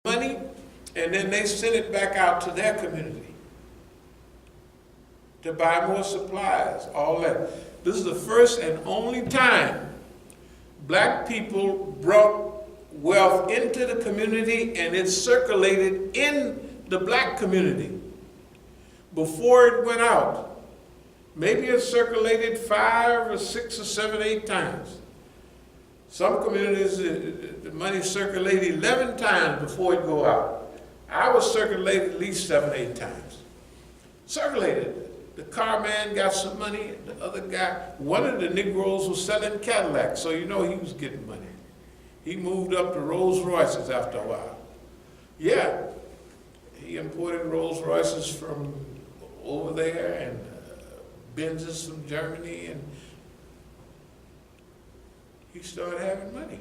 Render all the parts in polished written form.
money, and then they send it back out to their community to buy more supplies, all that. This is the first and only time black people brought wealth into the community, and it circulated in the black community before it went out. Maybe it circulated 5 or 6 or 7, 8 times. Some communities, the money circulated 11 times before it go out. Ours circulated at least 7, 8 times. Circulated. The car man got some money, the other guy, one of the Negroes was selling Cadillacs, so you know he was getting money. He moved up to Rolls Royces after a while. Yeah, he imported Rolls Royces from over there and Benzes from Germany, and he started having money.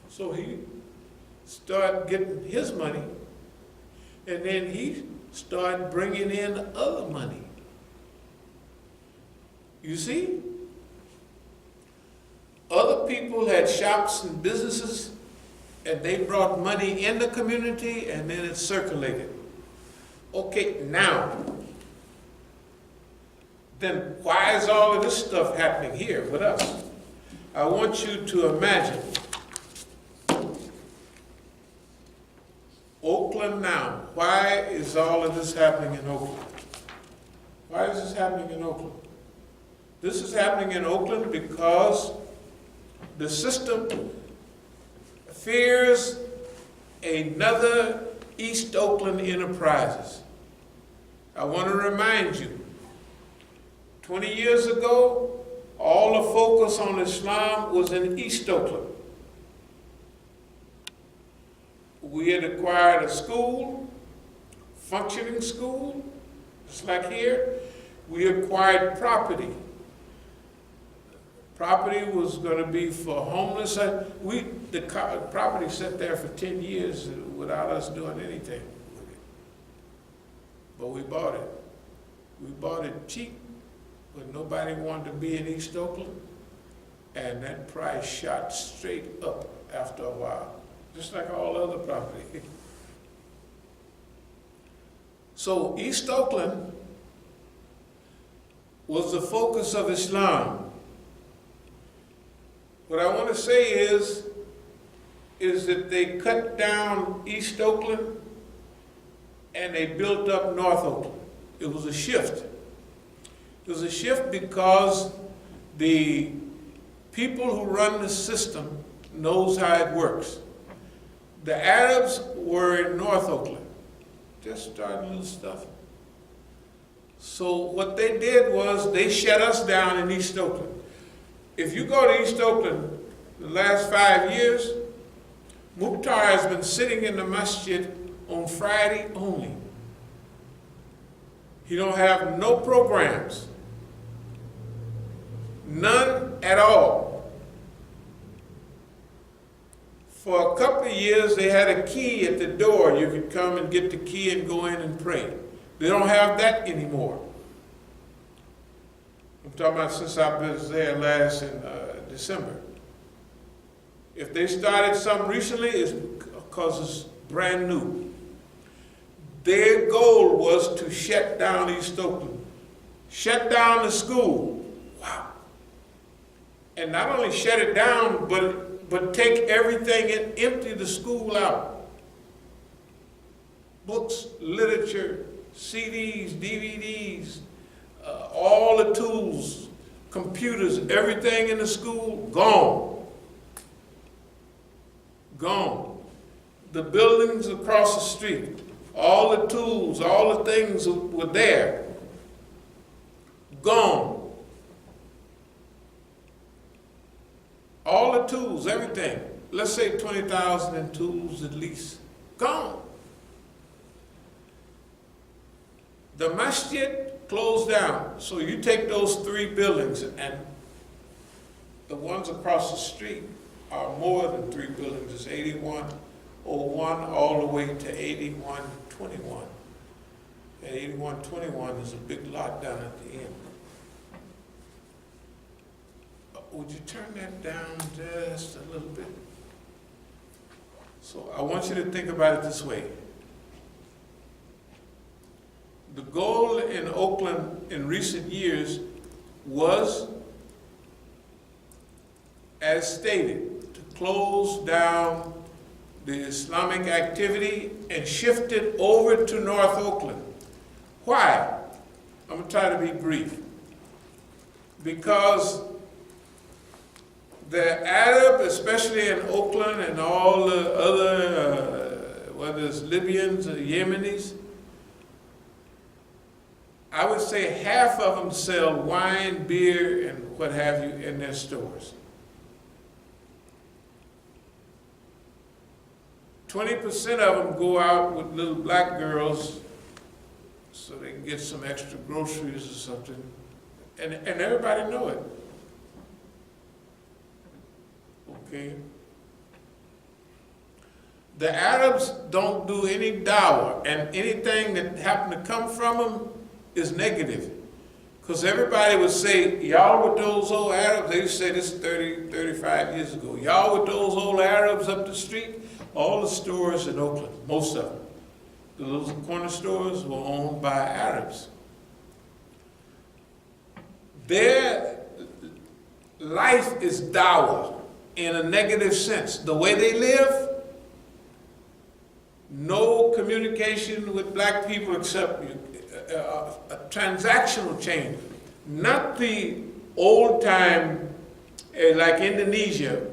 So he started getting his money, and then he started bringing in other money. You see? Other people had shops and businesses, and they brought money in the community, and then it circulated. Okay, now, then why is all of this stuff happening here with us? I want you to imagine Oakland now. Why is all of this happening in Oakland? Why is this happening in Oakland? This is happening in Oakland because the system fears another East Oakland Enterprises. I want to remind you, 20 years ago, all the focus on Islam was in East Oakland. We had acquired a school, functioning school, just like here. We acquired property. Property was going to be for homeless. The property sat there for 10 years without us doing anything with it. But we bought it. We bought it cheap, but nobody wanted to be in East Oakland. And that price shot straight up after a while, just like all other property. So East Oakland was the focus of Islam. What I want to say is that they cut down East Oakland and they built up North Oakland. It was a shift. It was a shift because the people who run the system knows how it works. The Arabs were in North Oakland, just starting little stuff. So what they did was they shut us down in East Oakland. If you go to East Oakland the last 5 years, Mukhtar has been sitting in the Masjid on Friday only. He don't have no programs. None at all. For a couple of years, they had a key at the door. You could come and get the key and go in and pray. They don't have that anymore. I'm talking about since I was there last in December. If they started something recently, it's because it's brand new. Their goal was to shut down East Oakland. Shut down the school. Wow. And not only shut it down, but take everything and empty the school out. Books, literature, CDs, DVDs, all the tools, computers, everything in the school, gone. Gone. The buildings across the street, all the tools, all the things were there, gone. All the tools, everything. Let's say 20,000 in tools at least, gone. The Masjid closed down. So you take those 3 buildings, and the ones across the street are more than 3 buildings. It's 8101 all the way to 8121. And 8121 is a big lot down at the end. Would you turn that down just a little bit? So I want you to think about it this way. The goal in Oakland in recent years was, as stated, to close down the Islamic activity and shift it over to North Oakland. Why? I'm going to try to be brief. Because the Arab, especially in Oakland and all the other, whether it's Libyans or Yemenis, I would say half of them sell wine, beer, and what have you in their stores. 20% of them go out with little black girls so they can get some extra groceries or something, and everybody know it. Okay? The Arabs don't do any dawah, and anything that happen to come from them is negative. Because everybody would say, y'all with those old Arabs, they used to say this 30, 35 years ago, y'all with those old Arabs up the street. All the stores in Oakland, most of them, the little corner stores were owned by Arabs. Their life is dawah in a negative sense. The way they live, no communication with black people except a transactional change. Not the old time, like Indonesia.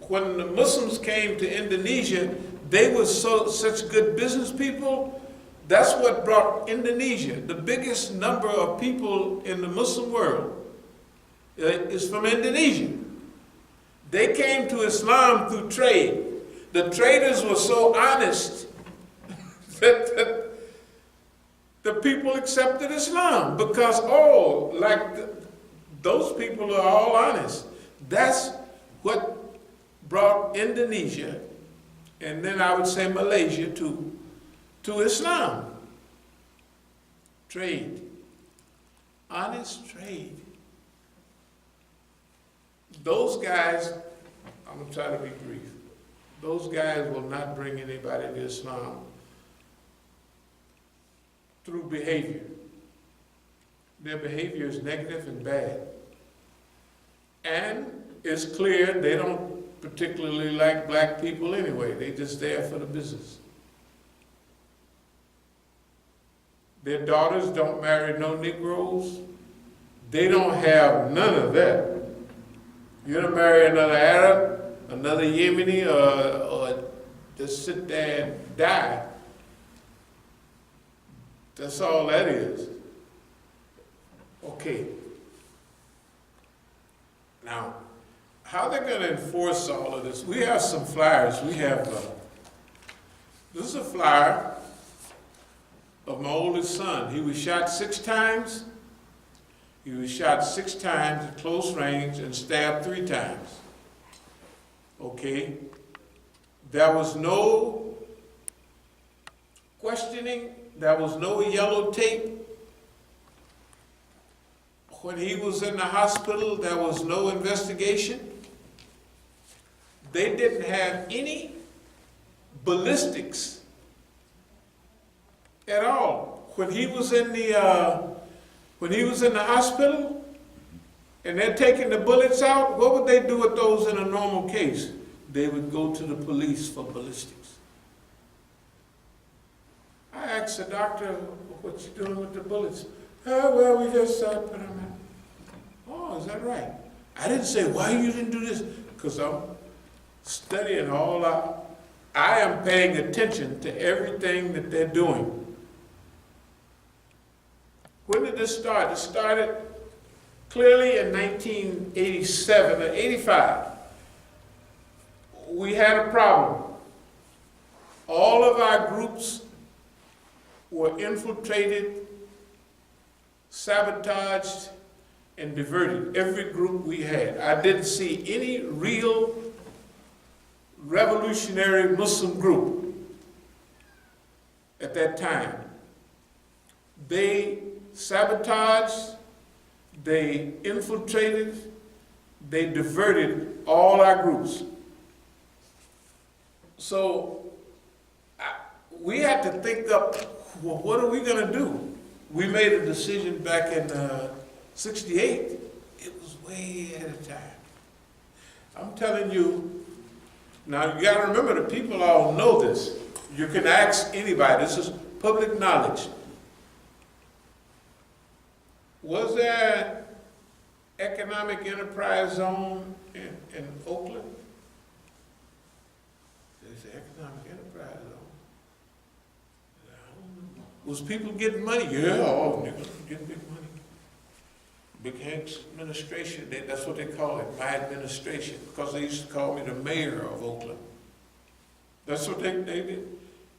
When the Muslims came to Indonesia, they were such good business people. That's what brought Indonesia. The biggest number of people in the Muslim world is from Indonesia. They came to Islam through trade. The traders were so honest that the people accepted Islam because, those people are all honest. That's what brought Indonesia, and then I would say Malaysia, to Islam. Trade. Honest trade. Those guys, I'm going to try to be brief, those guys will not bring anybody to Islam through behavior. Their behavior is negative and bad. And it's clear they don't particularly like black people anyway. They just there for the business. Their daughters don't marry no Negroes. They don't have none of that. You don't marry another Arab, another Yemeni, or just sit there and die. That's all that is. Okay. Now, how they're going to enforce all of this? We have some flyers. We have, this is a flyer of my oldest son. He was shot 6 times. He was shot 6 times at close range and stabbed 3 times. Okay? There was no questioning. There was no yellow tape. When he was in the hospital, there was no investigation. They didn't have any ballistics at all. When he was in the hospital and they're taking the bullets out, what would they do with those in a normal case? They would go to the police for ballistics. I asked the doctor, what you doing with the bullets? Oh, well, we just put them in. Oh, is that right? I didn't say, why you didn't do this? Because I'm studying all out. I am paying attention to everything that they're doing. When did this start? It started clearly in 1987 or 85. We had a problem. All of our groups were infiltrated, sabotaged, and diverted. Every group we had. I didn't see any real revolutionary Muslim group at that time. They sabotaged, they infiltrated, they diverted all our groups. So we had to think up, well, what are we gonna do? We made a decision back in 68. It was way ahead of time. I'm telling you, now you gotta remember the people all know this. You can ask anybody, this is public knowledge. Was there economic enterprise zone in Oakland? There's an economic enterprise zone. Was people getting money? Yeah, all niggas getting big money. Big Hank's administration, that's what they call it, my administration, because they used to call me the mayor of Oakland. That's what they did.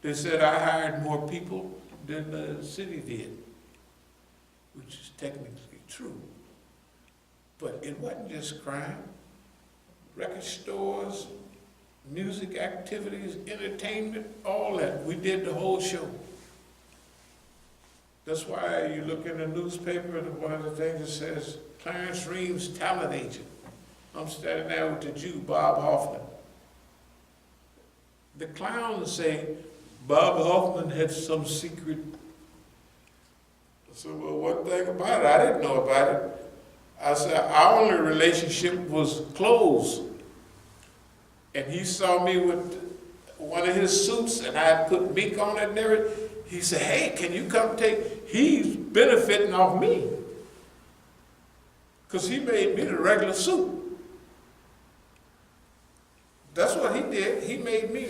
They said I hired more people than the city did, which is technically true. But it wasn't just crime. Record stores, music activities, entertainment, all that. We did the whole show. That's why you look in the newspaper and one of the things that says, Clarence Reeves, talent agent. I'm standing there with the Jew, Bob Hoffman. The clowns say, Bob Hoffman had some secret. I said, well, one thing about it, I didn't know about it. I said, our only relationship was clothes. And he saw me with one of his suits and I put mink on it and everything. He said, hey, can you come take, he's benefiting off me. Because he made me the regular suit. That's what he did. He made me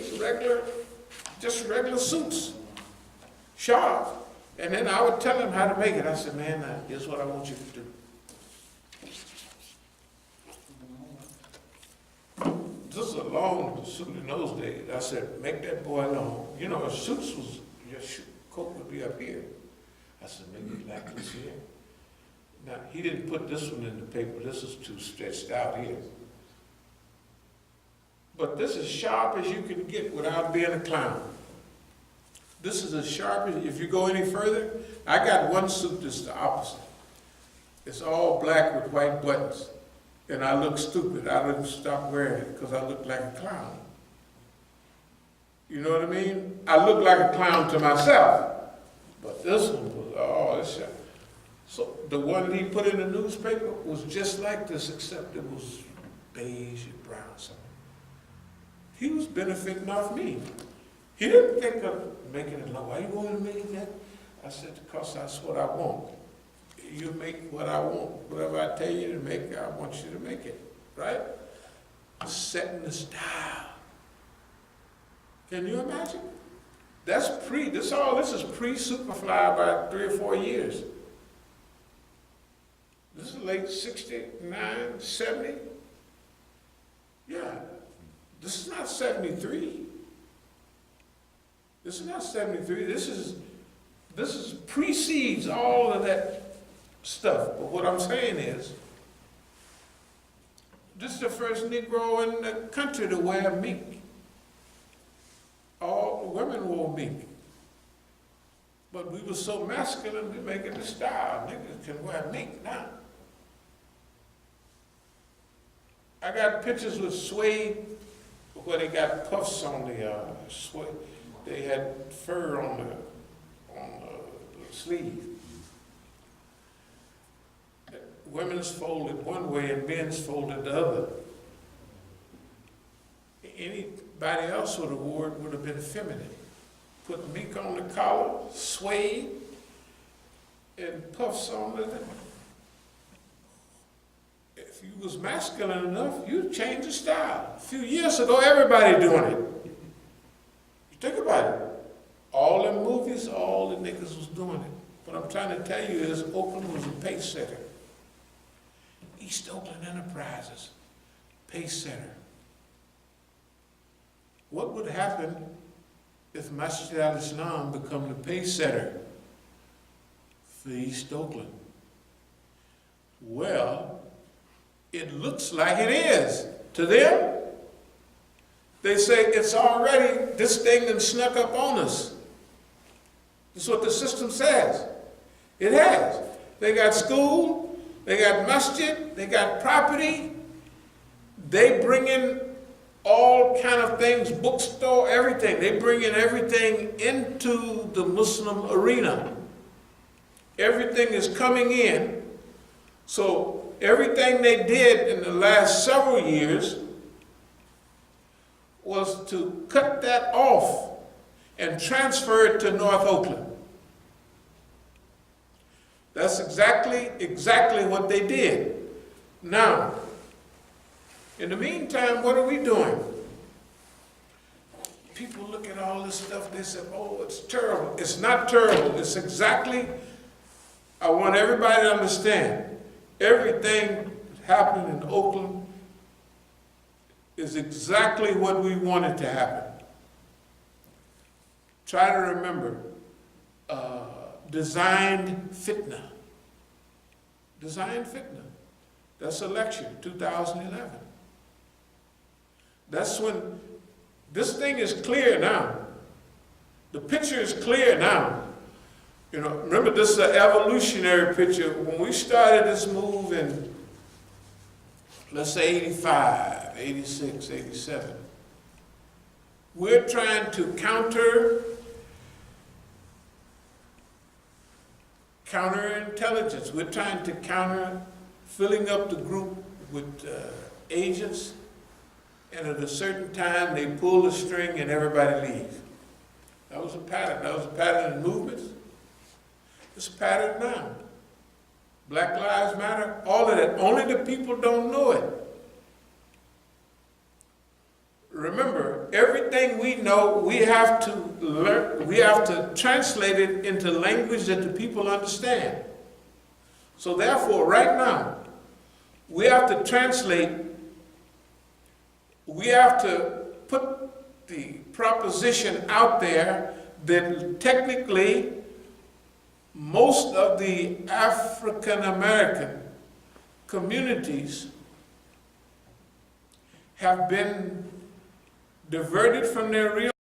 just regular suits, sharp. And then I would tell him how to make it. I said, man, here's what I want you to do. This is a long suit in those days. I said, make that boy long. You know, suits was, your coat would be up here. I said, make it like this here. Now, he didn't put this one in the paper. This is too stretched out here. But this is sharp as you can get without being a clown. This is as sharp as, if you go any further, I got one suit that's the opposite. It's all black with white buttons. And I look stupid. I didn't stop wearing it because I look like a clown. You know what I mean? I look like a clown to myself. But this one was, oh, it's sharp. So the one he put in the newspaper was just like this, except it was beige and brown something. He was benefiting off me. He didn't think of making it low. Why you want to make that? I said, because that's what I want. You make what I want. Whatever I tell you to make, I want you to make it. Right? Setting the style. Can you imagine? That's this is pre-Superfly by 3 or 4 years. This is late 69, 70. Yeah. This is not 73. This is not 73. This precedes all of that stuff. But what I'm saying is, this is the first Negro in the country to wear mink. All the women wore mink. But we were so masculine, we make it a style. Niggas can wear mink now. I got pictures with suede where they got puffs on the suede. They had fur on the sleeve. Women's folded one way and men's folded the other. Anybody else would have worn it would have been feminine. Put mink on the collar, suede, and puffs on it. If you was masculine enough, you'd change the style. A few years ago, everybody doing it. You think about it. All the movies, all the niggas was doing it. What I'm trying to tell you is Oakland was a pace setter. East Oakland Enterprises, pace setter. What would happen if Masjid al-Islam become the pace setter for East Oakland? Well, it looks like it is. To them, they say it's already, this thing done snuck up on us. That's what the system says. It has. They got school, they got masjid, they got property. They bring in all kind of things, bookstore, everything. They bring in everything into the Muslim arena. Everything is coming in. So everything they did in the last several years was to cut that off and transfer it to North Oakland. That's exactly what they did. Now, in the meantime, what are we doing? People look at all this stuff, they say, oh, it's terrible. It's not terrible. It's exactly, I want everybody to understand, everything happening in Oakland is exactly what we wanted to happen. Try to remember, designed fitna. Designed fitna. That's election, 2011. That's when, this thing is clear now. The picture is clear now. You know, remember, this is an evolutionary picture. When we started this move in, let's say 85, 86, 87, we're trying to counterintelligence. We're trying to counter filling up the group with agents, and at a certain time they pull the string and everybody leaves. That was a pattern. That was a pattern in movements. It's a pattern now. Black Lives Matter, all of that. Only the people don't know it. Remember, everything we know, we have to learn, we have to translate it into language that the people understand. So therefore, right now, we have to translate, we have to put the proposition out there that technically most of the African American communities have been diverted from their real